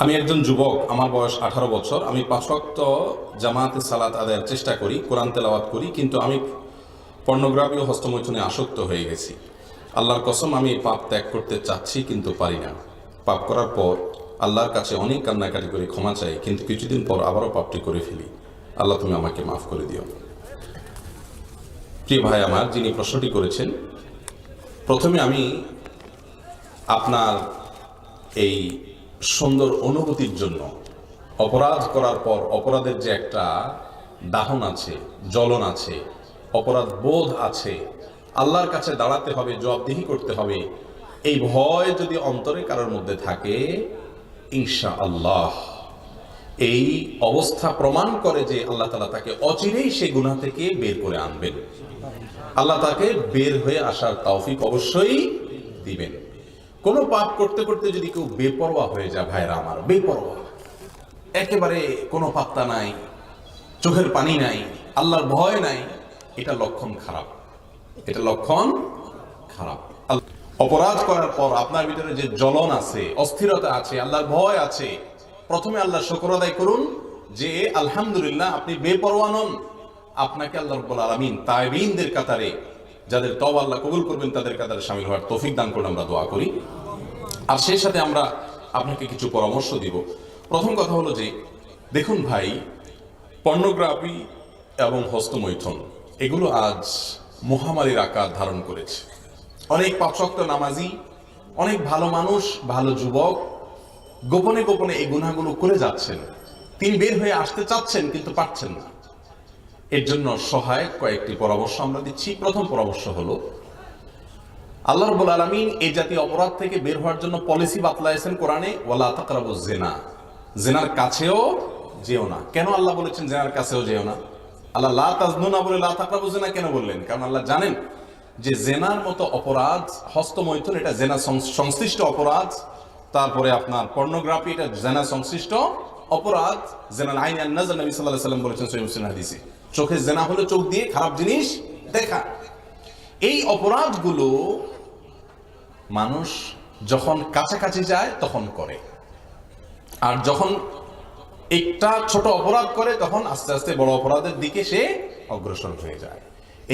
আমি একজন যুবক, আমার বয়স 18 বছর। আমি 5 ওয়াক্ত জামাতে সালাত আদায়ের চেষ্টা করি, কোরআন তেলাওয়াত করি, কিন্তু আমি পর্নোগ্রাফি ও হস্তমৈথুনে আসক্ত হয়ে গেছি। আল্লাহর কসম, আমি এই পাপ ত্যাগ করতে চাচ্ছি কিন্তু পারি না। পাপ করার পর আল্লাহর কাছে অনেক কান্নাকাটি করে ক্ষমা চাই, কিন্তু কিছুদিন পর আবারও পাপটি করে ফেলি। আল্লাহ, তুমি আমাকে মাফ করে দিও। প্রিয় ভাই আমার, যিনি প্রশ্নটি করেছেন, প্রথমে আমি আপনার এই সুন্দর অনুভূতির জন্য, অপরাধ করার পর অপরাধের যে একটা দাহন আছে, জ্বলন আছে, অপরাধ বোধ আছে, আল্লাহর কাছে দাঁড়াতে হবে, জবাবদিহি করতে হবে, এই ভয় যদি অন্তরে কারোর মধ্যে থাকে, ইনশাআল্লাহ এই অবস্থা প্রমাণ করে যে আল্লাহ তাআলা তাকে অচিরেই সে গুনাহ থেকে বের করে আনবেন। আল্লাহ তাকে বের হয়ে আসার তৌফিক অবশ্যই দিবেন। কোন পাপ করতে করতে যদি কেউ বেপরোয়া হয়ে যায়, ভাইরা আমার, বেপরোয়া, একেবারে কোনো পাত্তা নাই, চোখের পানি নাই, আল্লাহর ভয় নাই, এটা লক্ষণ খারাপ। এটা লক্ষণ খারাপ। অপরাধ করার পর আপনার ভিতরে যে জ্বলন আছে, অস্থিরতা আছে, আল্লাহর ভয় আছে, প্রথমে আল্লাহর শুকর আদায় করুন যে আলহামদুলিল্লাহ আপনি বেপরোয়া নন। আপনাকে আল্লাহ রাব্বুল আলামিন তাইবিনদের কাতারে, যাদের তওবা আল্লাহ কবুল করবেন, তাদের কাতারে শামিল হওয়ার তৌফিক দান করুন, আমরা দোয়া করি। আর সেই সাথে আমরা আপনাকে কিছু পরামর্শ দিব। প্রথম কথা হলো যে, দেখুন ভাই, পর্নোগ্রাফি এবং হস্তমৈথুন এগুলো আজ মহামারীর আকার ধারণ করেছে। অনেক পাঁচ ওয়াক্ত নামাজি, অনেক ভালো মানুষ, ভালো যুবক গোপনে গোপনে এই গুনাহগুলো করে যাচ্ছেন। তিনি বের হয়ে আসতে চাচ্ছেন কিন্তু পারছেন না। এর জন্য সহায়ক কয়েকটি পরামর্শ আমরা দিচ্ছি। প্রথম পরামর্শ হলো, আল্লাহ রাব্বুল আলামিন এই জাতীয় অপরাধ থেকে বের হওয়ার জন্য পলিসি বাতলাইছেন কোরআনে, ওয়ালা তাকরাবুজ জিনা, জিনার কাছেও যেও না। কেন আল্লাহ বলেছেন জিনার কাছেও যেও না? আল্লাহ লা তাজনু না বলে লা তাকরাবুজ জিনা কেন বললেন? কারণ আল্লাহ জানেন যে জেনার মতো অপরাধ, হস্তমৈথুন এটা জেনা সংশ্লিষ্ট অপরাধ, তারপরে আপনার পর্নোগ্রাফি এটা জেনা সংশ্লিষ্ট অপরাধ। জেনাল আইন আন নাজর, নবী সাল্লাল্লাহু আলাইহি ওয়াসাল্লাম বলেছেন সহিহ মুসলিম হাদিসে, চোখের জেনা হলো চোখ দিয়ে খারাপ জিনিস দেখা। এই অপরাধগুলো মানুষ যখন কাছাকাছি যায় তখন করে, আর যখন একটা ছোট অপরাধ করে তখন আস্তে আস্তে বড় অপরাধের দিকে সে অগ্রসর হয়ে যায়।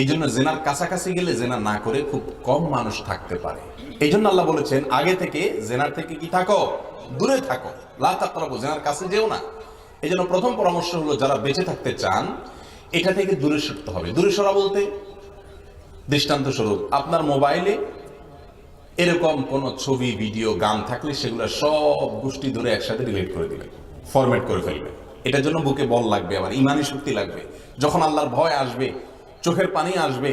এই জন্য জেনার কাছাকাছি গেলে জেনা না করে খুব কম মানুষ থাকতে পারে। এই জন্য আল্লাহ বলেছেন আগে থেকে জেনার থেকে কি থাকো, দূরে থাকো, লা তাকরাবু, জেনার কাছে যেও না। এই জন্য প্রথম পরামর্শ হলো, যারা বেঁচে থাকতে চান এটা থেকে দূরে সরতে হবে। দূরে সরা বলতে, দৃষ্টান্ত স্বরূপ, আপনার মোবাইলে এরকম কোন ছবি, ভিডিও, গান থাকলে সেগুলো সব গোষ্ঠী ধরে একসাথে ডিলিট করে দিবেন, ফরম্যাট করে ফেলবেন। এটার জন্য বুকে বল লাগবে, আবার ইমানি শক্তি লাগবে। যখন আল্লাহর ভয় আসবে, চোখের পানি আসবে,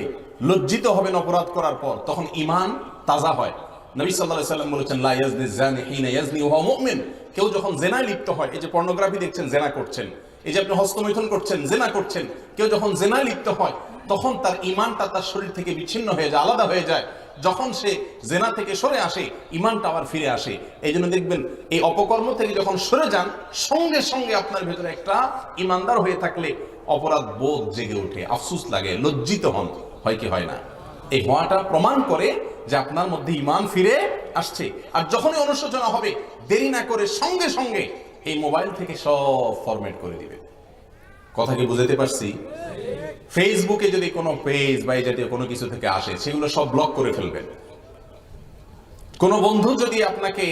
লজ্জিত হবেন অপরাধ করার পর, তখন ইমান তাজা হয়। নবী সাল্লাল্লাহু আলাইহি ওয়াসাল্লাম বলেছেন, লা ইয়াজনি জানি হিনা ইয়াজনি ওয়া হুয়া মুমিন। কেউ যখন জেনায় লিপ্ত হয়, এই যে পর্নোগ্রাফি দেখছেন, জেনা করছেন, এই যে আপনি হস্তমৈথুন করছেন, জেনা করছেন, কেউ যখন জেনায় লিপ্ত হয় তখন তার ইমানটা তার শরীর থেকে বিচ্ছিন্ন হয়ে যায়, আলাদা হয়ে যায়। যখন সে জেনা থেকে সরে আসে, ইমানটা আবার ফিরে আসে। এই জন্য দেখবেন, এই অপকর্ম থেকে যখন সরে যান, সঙ্গে সঙ্গে আপনার ভেতরে একটা ইমানদার হয়ে থাকলে অপরাধ বোধ জেগে ওঠে, আফসোস লাগে, লজ্জিত হন। হয় কি হয় না? এই হওয়াটা প্রমাণ করে যে আপনার মধ্যে ইমান ফিরে আসছে। আর যখনই অনুশোচনা হবে, দেরি না করে সঙ্গে সঙ্গে এই মোবাইল থেকে সব ফরম্যাট করে দিবে। কথা কি বুঝাতে পারছি? ফেসবুকে যদি কোনো পেজ বা এই জাতীয় কোনো কিছু থেকে আসে, সেগুলো সব ব্লক করে ফেলবেন। কোনো বন্ধু যদি আপনাকে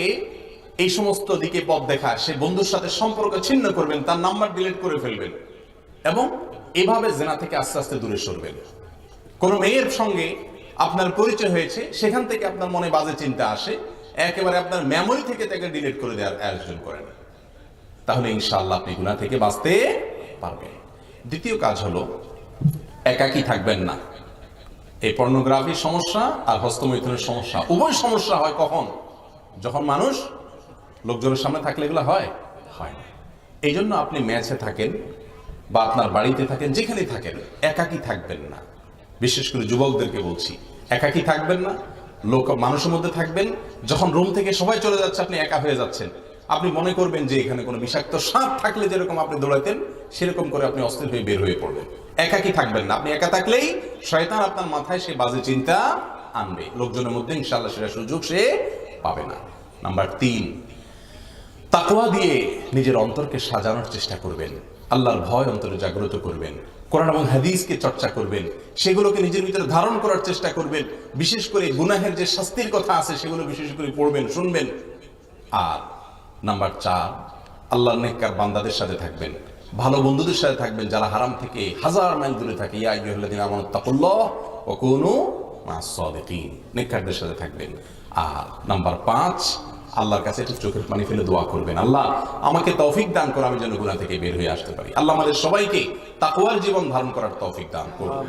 এই সমস্ত দিকে পথ দেখায়, সে বন্ধুর সাথে সম্পর্ক ছিন্ন করবেন, তার নাম্বার ডিলিট করে ফেলবেন, এবং এভাবে জেনা থেকে আস্তে আস্তে দূরে সরবেন। কোনো মেয়ের সঙ্গে আপনার পরিচয় হয়েছে, সেখান থেকে আপনার মনে বাজে চিন্তা আসে, একেবারে আপনার মেমোরি থেকে তাকে ডিলিট করে দেওয়ার আয়োজন করেন। তাহলে ইনশাআল্লাহ আপনি গুনাহ থেকে বাঁচতে পারবেন। দ্বিতীয় কাজ হলো, একাকী থাকবেন না। এই পর্নোগ্রাফির সমস্যা আর হস্তমৈথুনের সমস্যা, উভয় সমস্যা হয় কখন? যখন মানুষ লোকজনের সামনে থাকলে এগুলো হয় না। এই জন্য আপনি ম্যাচে থাকেন বা আপনার বাড়িতে থাকেন, যেখানেই থাকেন, একাকী থাকবেন না। বিশেষ করে যুবকদেরকে বলছি, একাকী থাকবেন না, মানুষের মধ্যে থাকবেন। যখন রুম থেকে সবাই চলে যাচ্ছে, আপনি একা হয়ে যাচ্ছেন, আপনি মনে করবেন যে এখানে কোনো বিষাক্ত সাপ থাকলে যেরকম আপনি দৌড়াইতেন, সেরকম করে আপনি অস্থির হয়ে বের হয়ে পড়বেন। একাকী থাকবেন না। আপনি একা থাকলেই শয়তান আপনার মাথায় সে বাজে চিন্তা আনবে, লোকজনের মধ্যে ইনশাআল্লাহ সেটা সুযোগ সে পাবে না। নাম্বার 3, তাকওয়া দিয়ে নিজের অন্তরকে সাজানোর চেষ্টা করবেন, আল্লাহর ভয় অন্তরে জাগ্রত করবেন, কোরআন এবং হাদিসকে চর্চা করবেন, সেগুলোকে নিজের ভিতরে ধারণ করার চেষ্টা করবেন। বিশেষ করে গুনাহের যে শাস্তির কথা আছে সেগুলো বিশেষ করে পড়বেন, শুনবেন। আর নাম্বার 4, আল্লাহর নেককার বান্দাদের সাথে থাকবেন, ভালো বন্ধুদের সাথে থাকবেন যারা হারাম থেকে হাজার মাইল দূরে থাকে। ইয়া আইয়ুহাল্লাযীনা আমানু তাকুল্লাহ ওয়া কুনু মা'আস সাদিকিন, নেককারদের সাথে থাকবেন। আর নাম্বার 5, আল্লাহর কাছে একটু চোখের পানি ফেলে দোয়া করবেন, আল্লাহ আমাকে তৌফিক দান করো আমি যেন গুনাহ থেকে বের হয়ে আসতে পারি। আল্লাহ আমাদের সবাইকে তাকওয়ার জীবন ধারণ করার তৌফিক দান করুন।